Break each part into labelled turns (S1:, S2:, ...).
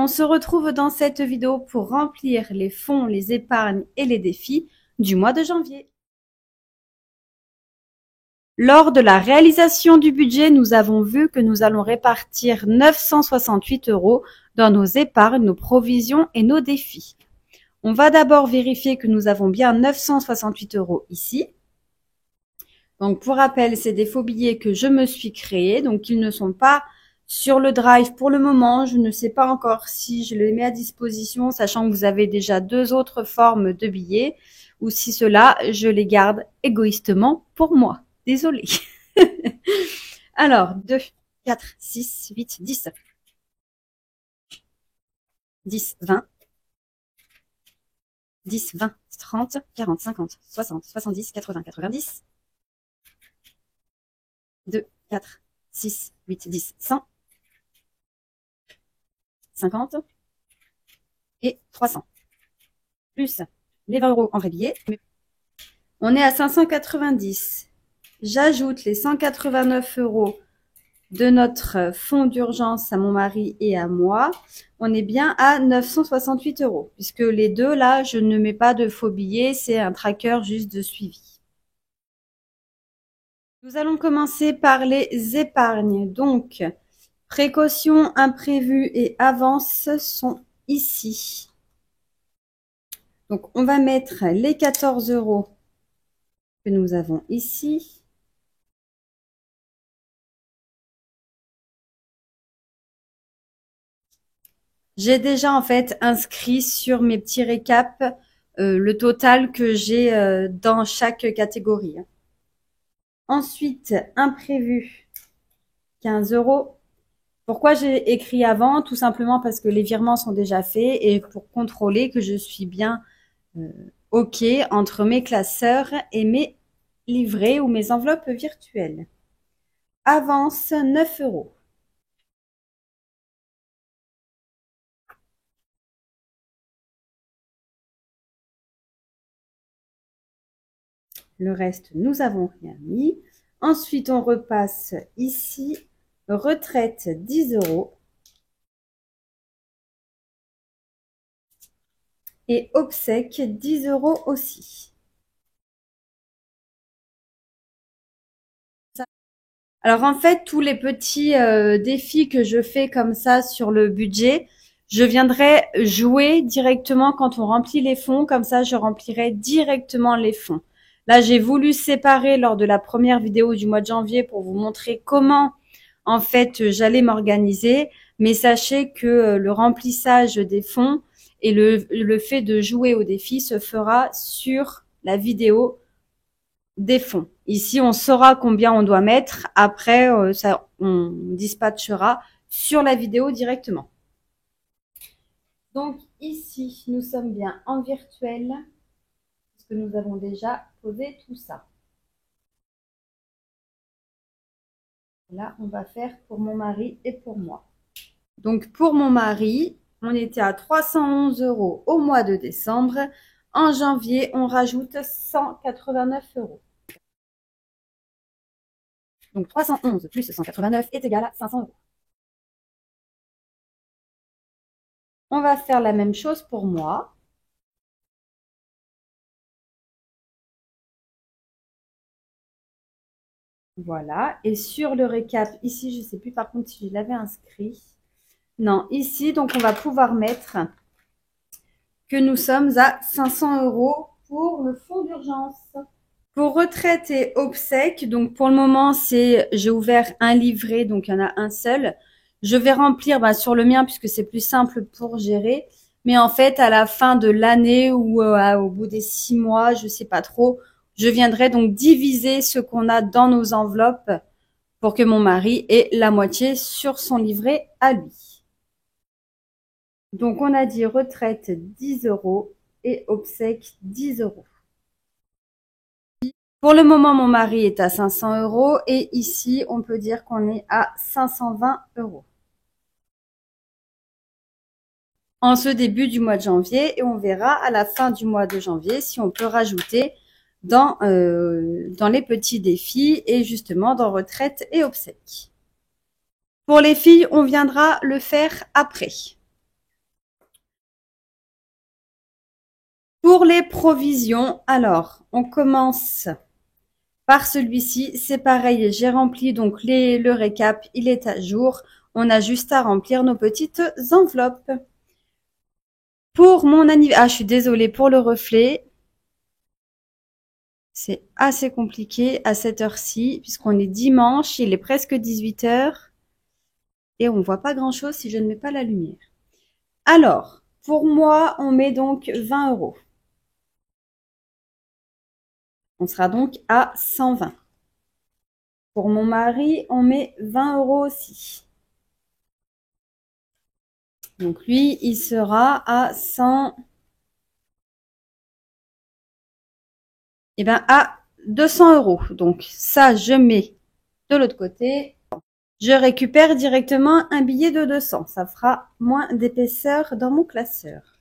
S1: On se retrouve dans cette vidéo pour remplir les fonds, les épargnes et les défis du mois de janvier. Lors de la réalisation du budget, nous avons vu que nous allons répartir 968 € dans nos épargnes, nos provisions et nos défis. On va d'abord vérifier que nous avons bien 968 € ici. Donc, pour rappel, c'est des faux billets que je me suis créés, donc ils ne sont pas sur le drive pour le moment. Je ne sais pas encore si je les mets à disposition, sachant que vous avez déjà 2 autres formes de billets, ou si cela, je les garde égoïstement pour moi. Désolée. Alors, 2, 4, 6, 8, 10. 10, 20. 10, 20, 30, 40, 50, 60, 70, 80, 90. 2, 4, 6, 8, 10, 100. 50 et 300. Plus les 20 € en vrai billet. On est à 590. J'ajoute les 189 € de notre fonds d'urgence à mon mari et à moi. On est bien à 968 €. Puisque les deux, là, je ne mets pas de faux billets. C'est un tracker juste de suivi. Nous allons commencer par les épargnes. Donc, précautions, imprévues et avances sont ici. Donc, on va mettre les 14 € que nous avons ici. J'ai déjà en fait inscrit sur mes petits récaps le total que j'ai dans chaque catégorie. Ensuite, imprévu, 15 €. Pourquoi j'ai écrit avant? Tout simplement parce que les virements sont déjà faits et pour contrôler que je suis bien OK entre mes classeurs et mes livrets ou mes enveloppes virtuelles. Avance, 9 €. Le reste, nous avons rien mis. Ensuite, on repasse ici. Retraite, 10 €. Et obsèques, 10 € aussi. Alors en fait, tous les petits défis que je fais comme ça sur le budget, je viendrai jouer directement quand on remplit les fonds. Comme ça, je remplirai directement les fonds. Là, j'ai voulu séparer lors de la première vidéo du mois de janvier pour vous montrer comment, en fait, j'allais m'organiser. Mais sachez que le remplissage des fonds et le fait de jouer au défi se fera sur la vidéo des fonds. Ici, on saura combien on doit mettre. Après, ça, on dispatchera sur la vidéo directement. Donc ici, nous sommes bien en virtuel, puisque nous avons déjà posé tout ça. Là, on va faire pour mon mari et pour moi. Donc pour mon mari, on était à 311 € au mois de décembre. En janvier, on rajoute 189 €. Donc 311 plus 189 est égal à 500 €. On va faire la même chose pour moi. Voilà. Et sur le récap, ici, je ne sais plus par contre si je l'avais inscrit. Non, ici, donc on va pouvoir mettre que nous sommes à 500 € pour le fonds d'urgence. Pour retraite et obsèques, donc pour le moment, j'ai ouvert un livret, donc il y en a un seul. Je vais remplir sur le mien puisque c'est plus simple pour gérer. Mais en fait, à la fin de l'année ou au bout des 6 mois, je sais pas trop, je viendrai donc diviser ce qu'on a dans nos enveloppes pour que mon mari ait la moitié sur son livret à lui. Donc, on a dit retraite 10 € et obsèques 10 €. Pour le moment, mon mari est à 500 € et ici, on peut dire qu'on est à 520 €. En ce début du mois de janvier et on verra à la fin du mois de janvier si on peut rajouter dans les petits défis et justement dans retraite et obsèques. Pour les filles, on viendra le faire après. Pour les provisions, alors, on commence par celui-ci. C'est pareil, j'ai rempli donc le récap, il est à jour. On a juste à remplir nos petites enveloppes. Pour mon anniversaire, ah, je suis désolée pour le reflet. C'est assez compliqué à cette heure-ci, puisqu'on est dimanche, il est presque 18 heures. Et on voit pas grand-chose si je ne mets pas la lumière. Alors, pour moi, on met donc 20 euros. On sera donc à 120. Pour mon mari, on met 20 euros aussi. Donc lui, il sera à 100. Eh ben, à 200 euros. Donc ça, je mets de l'autre côté. Je récupère directement un billet de 200. Ça fera moins d'épaisseur dans mon classeur.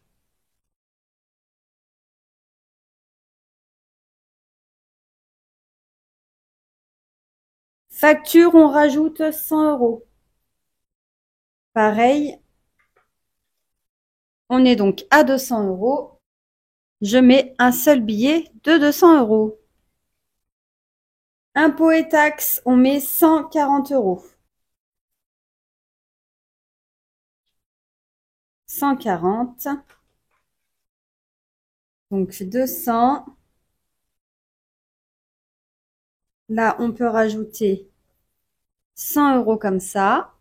S1: Facture, on rajoute 100 euros. Pareil, on est donc à 200 euros. Je mets un seul billet de 200 euros. Impôts et taxes, on met 140 euros. 140. Donc 200. Là, on peut rajouter 100 euros comme ça.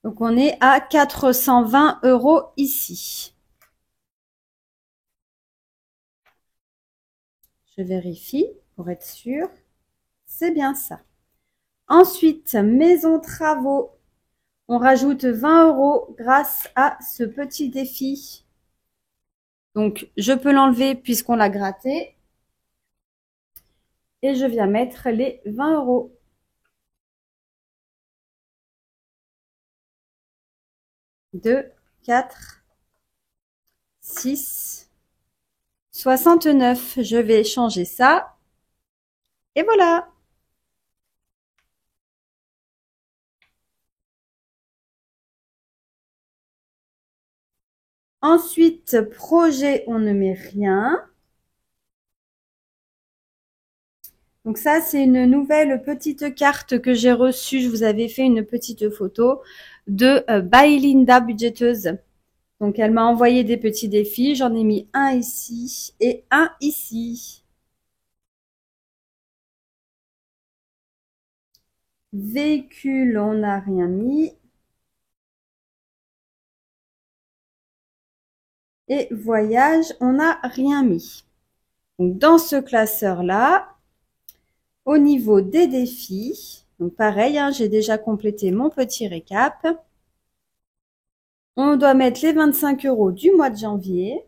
S1: Donc on est à 420 euros ici. Je vérifie pour être sûr. C'est bien ça. Ensuite, maison travaux. On rajoute 20 euros grâce à ce petit défi. Donc, je peux l'enlever puisqu'on l'a gratté. Et je viens mettre les 20 euros. Deux, 4, 6, 69. Je vais changer ça. Et voilà. Ensuite, projet, on ne met rien. Donc ça, c'est une nouvelle petite carte que j'ai reçue. Je vous avais fait une petite photo de by Linda Budgeteuse. Donc elle m'a envoyé des petits défis. J'en ai mis un ici et un ici. Véhicule, on n'a rien mis. Et voyage, on n'a rien mis. Donc dans ce classeur-là, au niveau des défis, donc pareil, hein, j'ai déjà complété mon petit récap. On doit mettre les 25 euros du mois de janvier.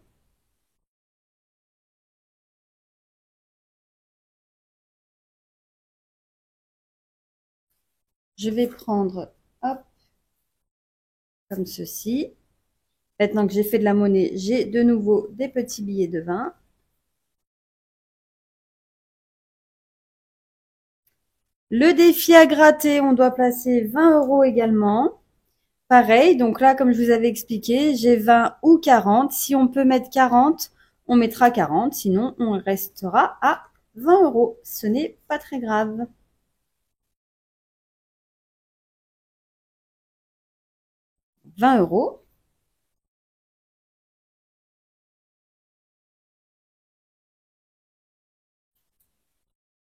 S1: Je vais prendre, hop, comme ceci. Maintenant que j'ai fait de la monnaie, j'ai de nouveau des petits billets de 20. Le défi à gratter, on doit placer 20 euros également. Pareil, donc là, comme je vous avais expliqué, j'ai 20 ou 40. Si on peut mettre 40, on mettra 40. Sinon, on restera à 20 euros. Ce n'est pas très grave. 20 euros.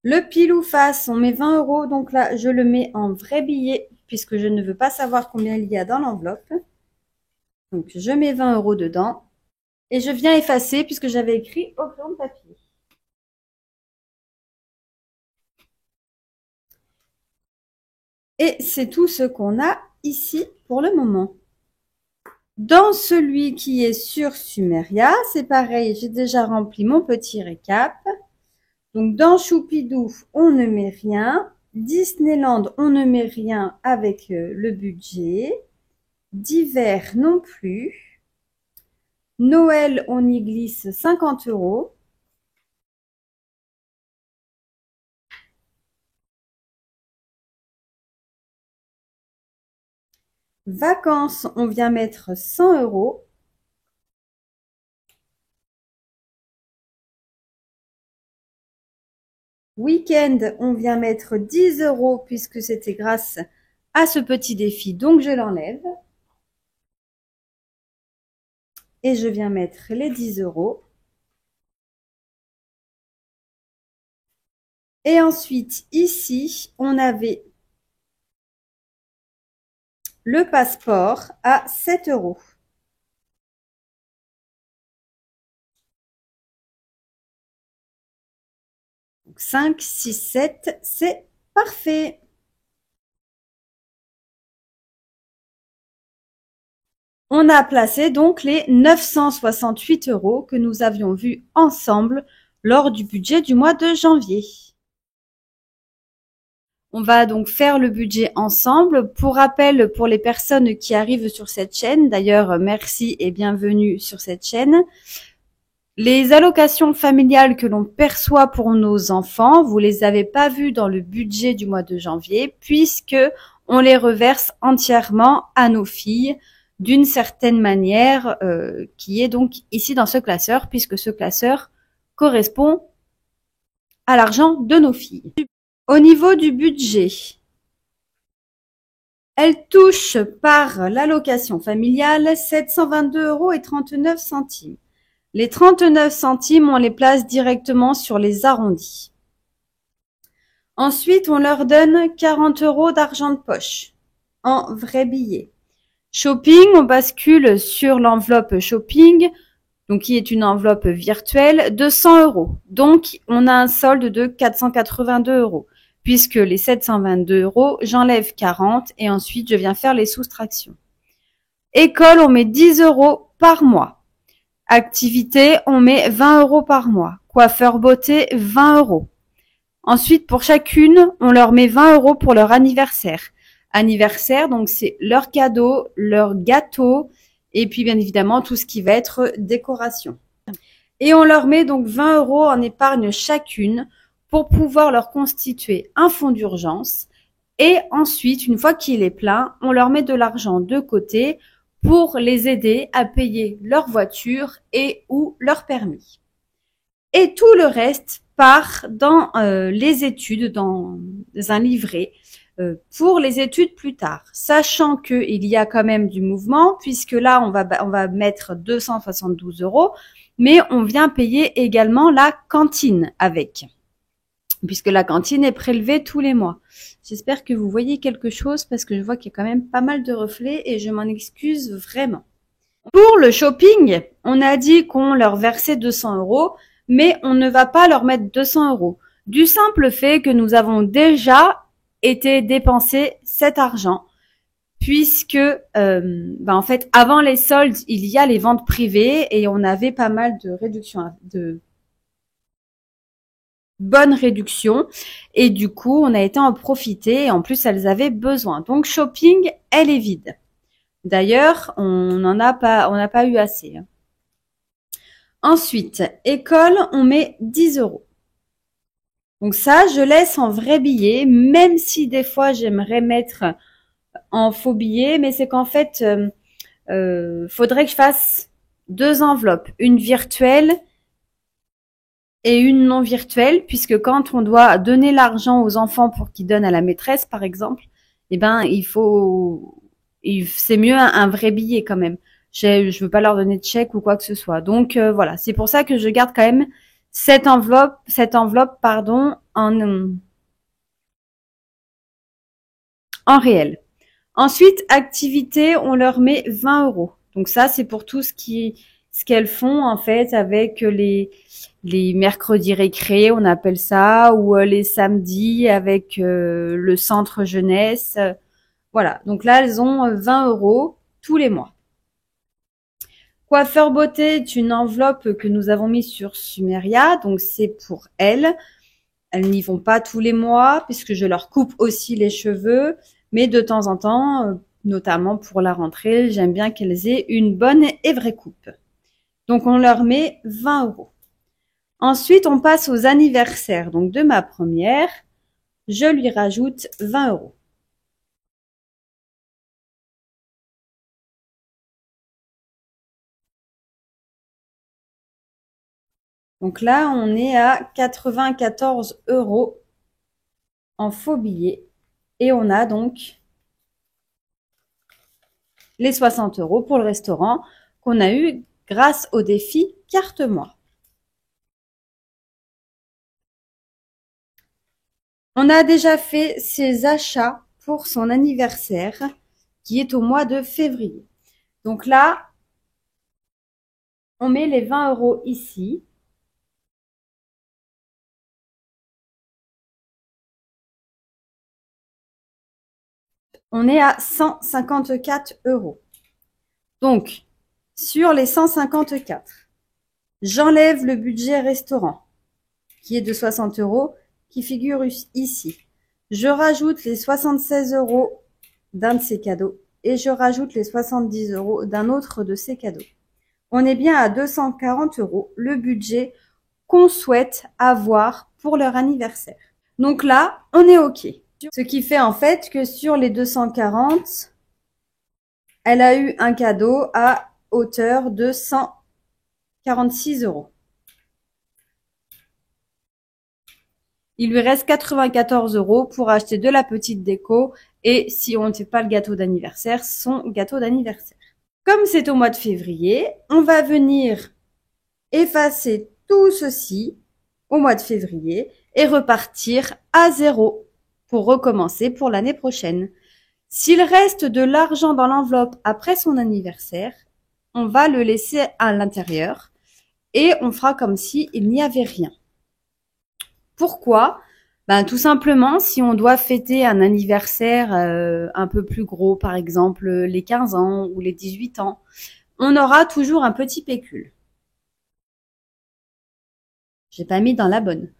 S1: Le pile ou face, on met 20 euros. Donc là, je le mets en vrai billet puisque je ne veux pas savoir combien il y a dans l'enveloppe. Donc, je mets 20 euros dedans. Et je viens effacer puisque j'avais écrit au crayon de papier. Et c'est tout ce qu'on a ici pour le moment. Dans celui qui est sur Sumeria, c'est pareil, j'ai déjà rempli mon petit récap. Donc dans Choupidou, on ne met rien. Disneyland, on ne met rien avec le budget. D'hiver non plus. Noël, on y glisse 50 euros. Vacances, on vient mettre 100 euros. Week-end, on vient mettre 10 € puisque c'était grâce à ce petit défi. Donc, je l'enlève. Et je viens mettre les 10 €. Et ensuite, ici, on avait le passeport à 7 €. 5, 6, 7, c'est parfait. On a placé donc les 968 € que nous avions vus ensemble lors du budget du mois de janvier. On va donc faire le budget ensemble. Pour rappel, pour les personnes qui arrivent sur cette chaîne, d'ailleurs, merci et bienvenue sur cette chaîne. Les allocations familiales que l'on perçoit pour nos enfants, vous les avez pas vues dans le budget du mois de janvier, puisque on les reverse entièrement à nos filles d'une certaine manière, qui est donc ici dans ce classeur, puisque ce classeur correspond à l'argent de nos filles. Au niveau du budget, elle touche par l'allocation familiale 722,39 €. Les 39 centimes, on les place directement sur les arrondis. Ensuite, on leur donne 40 € d'argent de poche en vrais billets. Shopping, on bascule sur l'enveloppe shopping, donc qui est une enveloppe virtuelle de 100 €. Donc, on a un solde de 482 €. Puisque les 722 €, j'enlève 40 et ensuite je viens faire les soustractions. École, on met 10 € par mois. Activité, on met 20 € par mois. Coiffeur beauté, 20 €. Ensuite, pour chacune, on leur met 20 € pour leur anniversaire. Anniversaire, donc c'est leur cadeau, leur gâteau, et puis bien évidemment tout ce qui va être décoration. Et on leur met donc 20 € en épargne chacune pour pouvoir leur constituer un fonds d'urgence. Et ensuite, une fois qu'il est plein, on leur met de l'argent de côté pour les aider à payer leur voiture et ou leur permis. Et tout le reste part dans les études, dans un livret pour les études plus tard. Sachant qu'il y a quand même du mouvement, puisque là, on va mettre 272 €, mais on vient payer également la cantine avec, puisque la cantine est prélevée tous les mois. J'espère que vous voyez quelque chose parce que je vois qu'il y a quand même pas mal de reflets et je m'en excuse vraiment. Pour le shopping, on a dit qu'on leur versait 200 €, mais on ne va pas leur mettre 200 €. Du simple fait que nous avons déjà été dépenser cet argent, puisque en fait, avant les soldes, il y a les ventes privées et on avait pas mal de réductions, de bonnes réductions, et du coup, on a été en profiter et en plus, elles avaient besoin. Donc, shopping, elle est vide. D'ailleurs, on n'a pas eu assez. Ensuite, école, on met 10 €. Donc ça, je laisse en vrai billet, même si des fois j'aimerais mettre en faux billet, mais c'est qu'en fait, faudrait que je fasse deux enveloppes, une virtuelle et une non virtuelle, puisque quand on doit donner l'argent aux enfants pour qu'ils donnent à la maîtresse, par exemple, eh ben c'est mieux un vrai billet quand même. Je veux pas leur donner de chèque ou quoi que ce soit. Donc voilà, c'est pour ça que je garde quand même cette enveloppe, pardon, en réel. Ensuite, activité, on leur met 20 €. Donc ça, c'est pour tout ce qu'elles font en fait avec les mercredis récré, on appelle ça, ou les samedis avec le centre jeunesse. Voilà. Donc là, elles ont 20 € tous les mois. Coiffeur beauté est une enveloppe que nous avons mise sur Sumeria, donc c'est pour elles. Elles n'y vont pas tous les mois puisque je leur coupe aussi les cheveux, mais de temps en temps, notamment pour la rentrée, j'aime bien qu'elles aient une bonne et vraie coupe. Donc on leur met 20 €. Ensuite, on passe aux anniversaires. Donc de ma première, je lui rajoute 20 €. Donc là, on est à 94 € en faux billets. Et on a donc les 60 € pour le restaurant qu'on a eu grâce au défi Carte-moi. On a déjà fait ses achats pour son anniversaire qui est au mois de février. Donc là, on met les 20 € ici. On est à 154 €. Donc, sur les 154, j'enlève le budget restaurant qui est de 60 € qui figure ici. Je rajoute les 76 € d'un de ces cadeaux et je rajoute les 70 € d'un autre de ces cadeaux. On est bien à 240 €, le budget qu'on souhaite avoir pour leur anniversaire. Donc là, on est OK. Ce qui fait en fait que sur les 240, elle a eu un cadeau à hauteur de 146 €. Il lui reste 94 € pour acheter de la petite déco et si on ne fait pas le gâteau d'anniversaire, son gâteau d'anniversaire. Comme c'est au mois de février, on va venir effacer tout ceci au mois de février et repartir à 0 pour recommencer pour l'année prochaine. S'il reste de l'argent dans l'enveloppe après son anniversaire, on va le laisser à l'intérieur et on fera comme si il n'y avait rien. Pourquoi? Ben, tout simplement, si on doit fêter un anniversaire un peu plus gros, par exemple les 15 ans ou les 18 ans, on aura toujours un petit pécule. J'ai pas mis dans la bonne.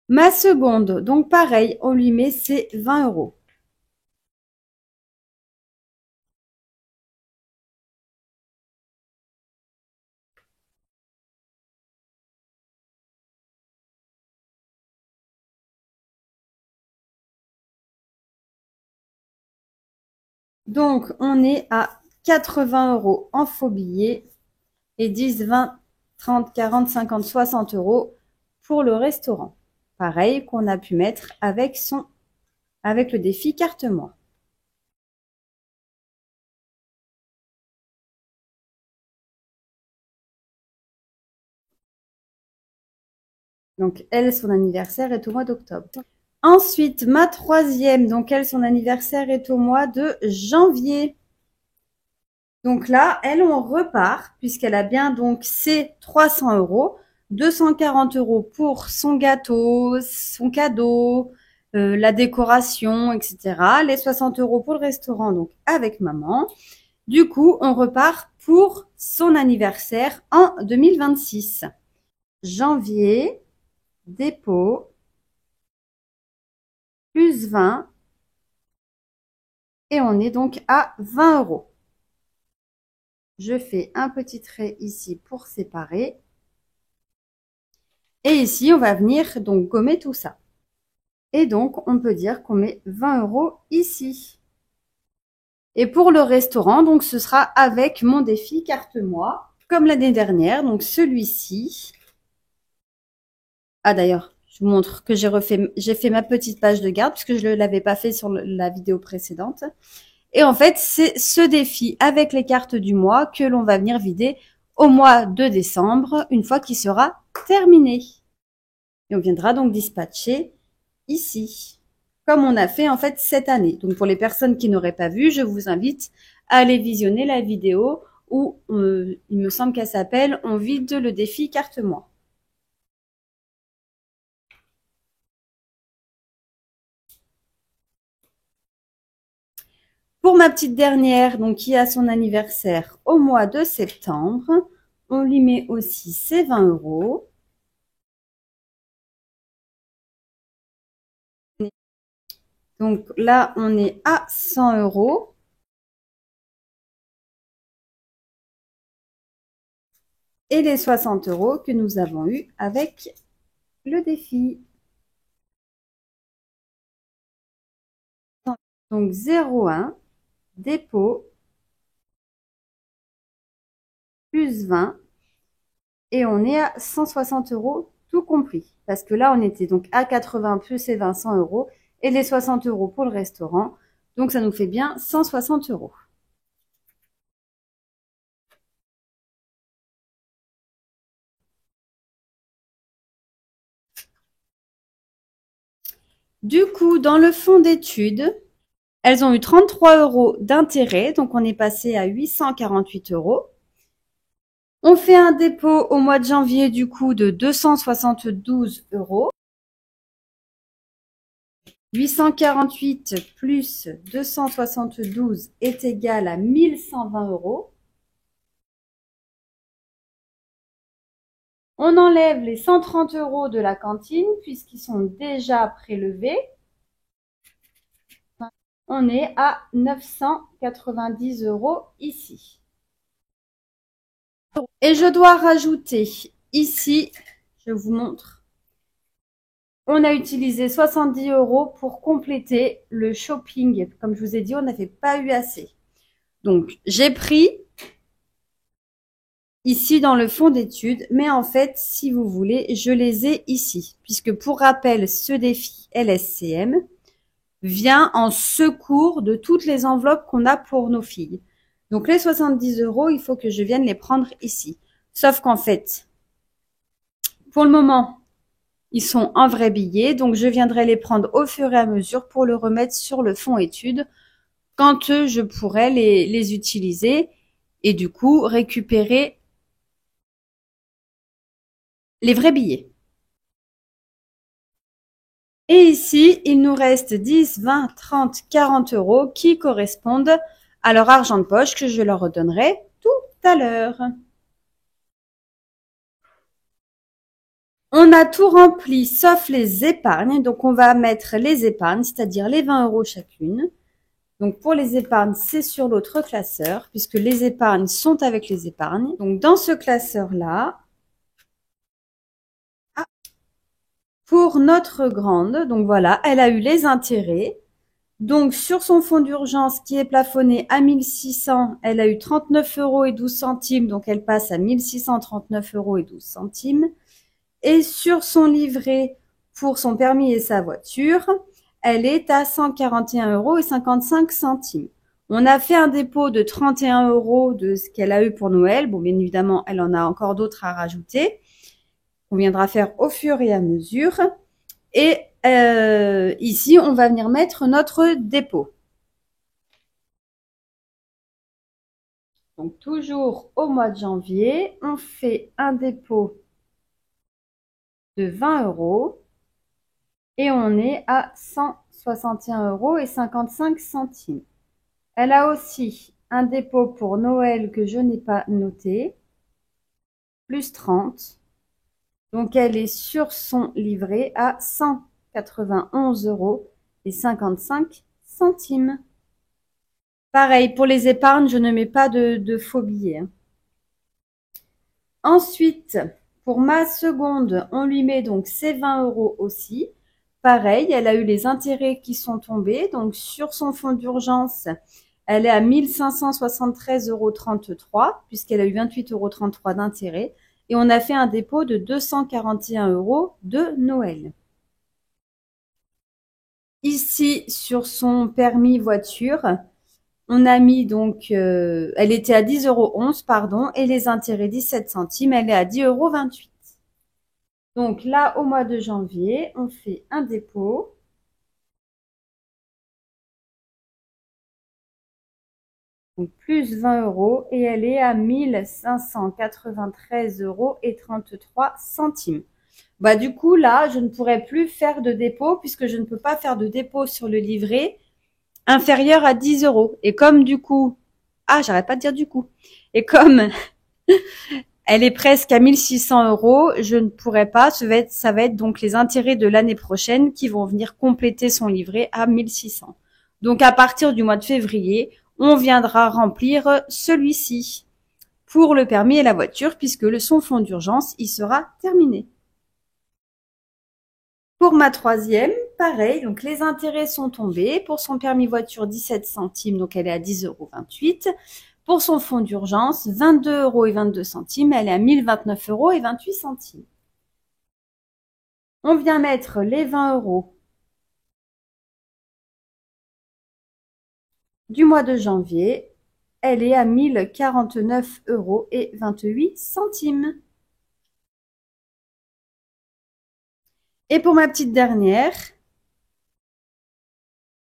S1: Ma seconde, donc pareil, on lui met ses 20 €. Donc, on est à 80 € en faux billets et 10, 20, 30, 40, 50, 60 € pour le restaurant. Pareil qu'on a pu mettre avec le défi Carte-moi. Donc, elle, son anniversaire est au mois d'octobre. Ensuite, ma troisième, donc elle, son anniversaire est au mois de janvier. Donc là, elle, on repart, puisqu'elle a bien donc ses 300 €, 240 € pour son gâteau, son cadeau, la décoration, etc. Les 60 € pour le restaurant, donc avec maman. Du coup, on repart pour son anniversaire en 2026. Janvier, dépôt, plus 20, et on est donc à 20 €. Je fais un petit trait ici pour séparer. Et ici, on va venir donc gommer tout ça. Et donc, on peut dire qu'on met 20 € ici. Et pour le restaurant, donc ce sera avec mon défi Carte-moi, comme l'année dernière. Donc celui-ci. Ah d'ailleurs, je vous montre que j'ai fait ma petite page de garde puisque je ne l'avais pas fait sur la vidéo précédente. Et en fait, c'est ce défi avec les cartes du mois que l'on va venir vider au mois de décembre, une fois qu'il sera terminé. Et on viendra donc dispatcher ici, comme on a fait en fait cette année. Donc pour les personnes qui n'auraient pas vu, je vous invite à aller visionner la vidéo où il me semble qu'elle s'appelle On vide le défi Carte-moi. Pour ma petite dernière, donc qui a son anniversaire au mois de septembre, on lui met aussi ses 20 €. Donc là, on est à 100 €. Et les 60 € que nous avons eu avec le défi. Donc 0,1, dépôt, plus 20. Et on est à 160 euros tout compris. Parce que là, on était donc à 80 plus et 20, 100 euros. Et les 60 euros pour le restaurant. Donc, ça nous fait bien 160 euros. Du coup, dans le fonds d'études, elles ont eu 33 euros d'intérêt. Donc, on est passé à 848 euros. On fait un dépôt au mois de janvier, du coup, de 272 euros. 848 plus 272 est égal à 1120 euros. On enlève les 130 euros de la cantine puisqu'ils sont déjà prélevés. On est à 990 euros ici. Et je dois rajouter ici, je vous montre, on a utilisé 70 euros pour compléter le shopping. Comme je vous ai dit, on n'avait pas eu assez. Donc, j'ai pris ici dans le fonds d'études, mais en fait, si vous voulez, je les ai ici. Puisque pour rappel, ce défi LSCM vient en secours de toutes les enveloppes qu'on a pour nos filles. Donc les 70 euros, il faut que je vienne les prendre ici. Sauf qu'en fait, pour le moment, ils sont en vrai billet, donc je viendrai les prendre au fur et à mesure pour le remettre sur le fonds études quand je pourrai les utiliser et du coup récupérer les vrais billets. Et ici, il nous reste 10, 20, 30, 40 euros qui correspondent à leur argent de poche que je leur redonnerai tout à l'heure. On a tout rempli sauf les épargnes. Donc, on va mettre les épargnes, c'est-à-dire les 20 euros chacune. Donc, pour les épargnes, c'est sur l'autre classeur puisque les épargnes sont avec les épargnes. Donc, dans ce classeur-là, pour notre grande, donc voilà, elle a eu les intérêts. Donc, sur son fonds d'urgence qui est plafonné à 1600, elle a eu 39 euros et 12 centimes. Donc, elle passe à 1639 euros et 12 centimes. Et sur son livret pour son permis et sa voiture, elle est à 141 euros et 55 centimes. On a fait un dépôt de 31 euros de ce qu'elle a eu pour Noël. Bon, bien évidemment, elle en a encore d'autres à rajouter. On viendra faire au fur et à mesure. Et ici, on va venir mettre notre dépôt. Donc, toujours au mois de janvier, on fait un dépôt de 20 euros et on est à 161 euros et 55 centimes. Elle a aussi un dépôt pour Noël que je n'ai pas noté, plus 30. Donc, elle est sur son livret à 191 euros et 55 centimes. Pareil, pour les épargnes, je ne mets pas de faux billets. Ensuite, pour ma seconde, on lui met donc ses 20 euros aussi. Pareil, elle a eu les intérêts qui sont tombés. Donc, sur son fonds d'urgence, elle est à 1573,33 euros puisqu'elle a eu 28,33 euros d'intérêt. Et on a fait un dépôt de 241 euros de Noël. Ici, sur son permis voiture, on a mis donc, elle était à 10,11 euros, pardon, et les intérêts 17 centimes, elle est à 10,28 euros. Donc là, au mois de janvier, on fait un dépôt. Donc plus 20 euros et elle est à 1593 euros et 33 centimes. Bah, du coup, là, je ne pourrais plus faire de dépôt puisque je ne peux pas faire de dépôt sur le livret inférieur à 10 euros. Et comme du coup, j'arrête pas de dire du coup. Et comme elle est presque à 1600 euros, je ne pourrais pas. Ça va être donc les intérêts de l'année prochaine qui vont venir compléter son livret à 1600. Donc, à partir du mois de février, on viendra remplir celui-ci pour le permis et la voiture puisque son fonds d'urgence, il sera terminé. Pour ma troisième, pareil, donc les intérêts sont tombés. Pour son permis voiture, 17 centimes, donc elle est à 10,28 €. Pour son fonds d'urgence, 22,22 €, elle est à 1029,28 €. On vient mettre les 20 € du mois de janvier, elle est à 1049,28 €. Et pour ma petite dernière,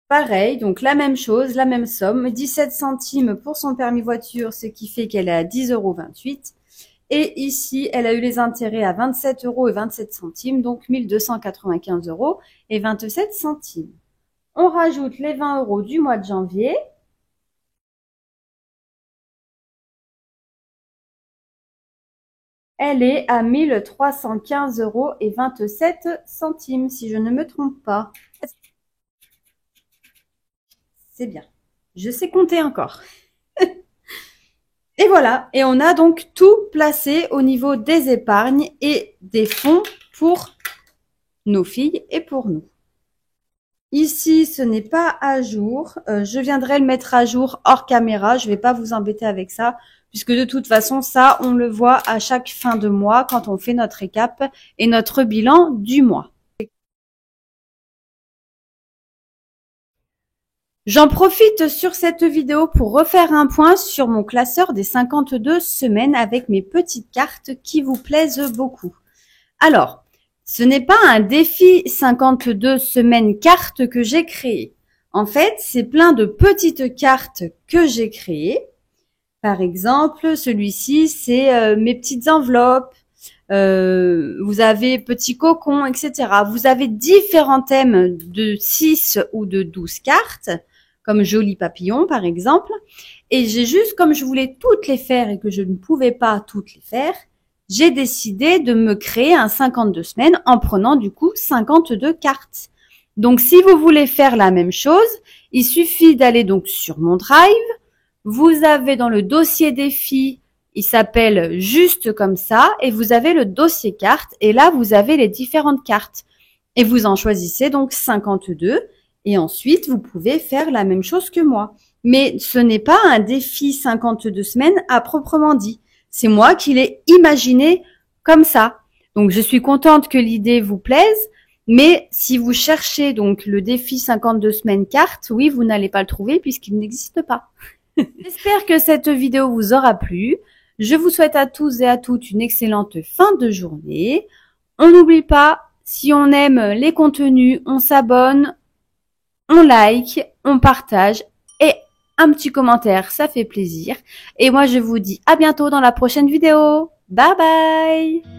S1: pareil, donc la même chose, la même somme, 17 centimes pour son permis voiture, ce qui fait qu'elle est à 10,28 €. Et ici, elle a eu les intérêts à 27,27 €, donc 1295,27 €. On rajoute les 20 € du mois de janvier. Elle est à 1315,27 €, si je ne me trompe pas. C'est bien. Je sais compter encore. Et voilà. Et on a donc tout placé au niveau des épargnes et des fonds pour nos filles et pour nous. Ici, ce n'est pas à jour. Je viendrai le mettre à jour hors caméra. Je ne vais pas vous embêter avec ça, puisque de toute façon, ça, on le voit à chaque fin de mois quand on fait notre récap et notre bilan du mois. J'en profite sur cette vidéo pour refaire un point sur mon classeur des 52 semaines avec mes petites cartes qui vous plaisent beaucoup. Alors, ce n'est pas un défi 52 semaines cartes que j'ai créé. En fait, c'est plein de petites cartes que j'ai créées. Par exemple, celui-ci, c'est mes petites enveloppes. Vous avez petits cocons, etc. Vous avez différents thèmes de 6 ou de 12 cartes, comme joli papillon, par exemple. Et j'ai juste, comme je voulais toutes les faire et que je ne pouvais pas toutes les faire, j'ai décidé de me créer un 52 semaines en prenant du coup 52 cartes. Donc, si vous voulez faire la même chose, il suffit d'aller donc sur mon Drive. Vous avez dans le dossier défi, il s'appelle juste comme ça, et vous avez le dossier cartes, et là, vous avez les différentes cartes. Et vous en choisissez donc 52, et ensuite, vous pouvez faire la même chose que moi. Mais ce n'est pas un défi 52 semaines à proprement dit. C'est moi qui l'ai imaginé comme ça. Donc, je suis contente que l'idée vous plaise, mais si vous cherchez donc le défi 52 semaines cartes, oui, vous n'allez pas le trouver puisqu'il n'existe pas. J'espère que cette vidéo vous aura plu. Je vous souhaite à tous et à toutes une excellente fin de journée. On n'oublie pas, si on aime les contenus, on s'abonne, on like, on partage et un petit commentaire, ça fait plaisir. Et moi, je vous dis à bientôt dans la prochaine vidéo. Bye bye!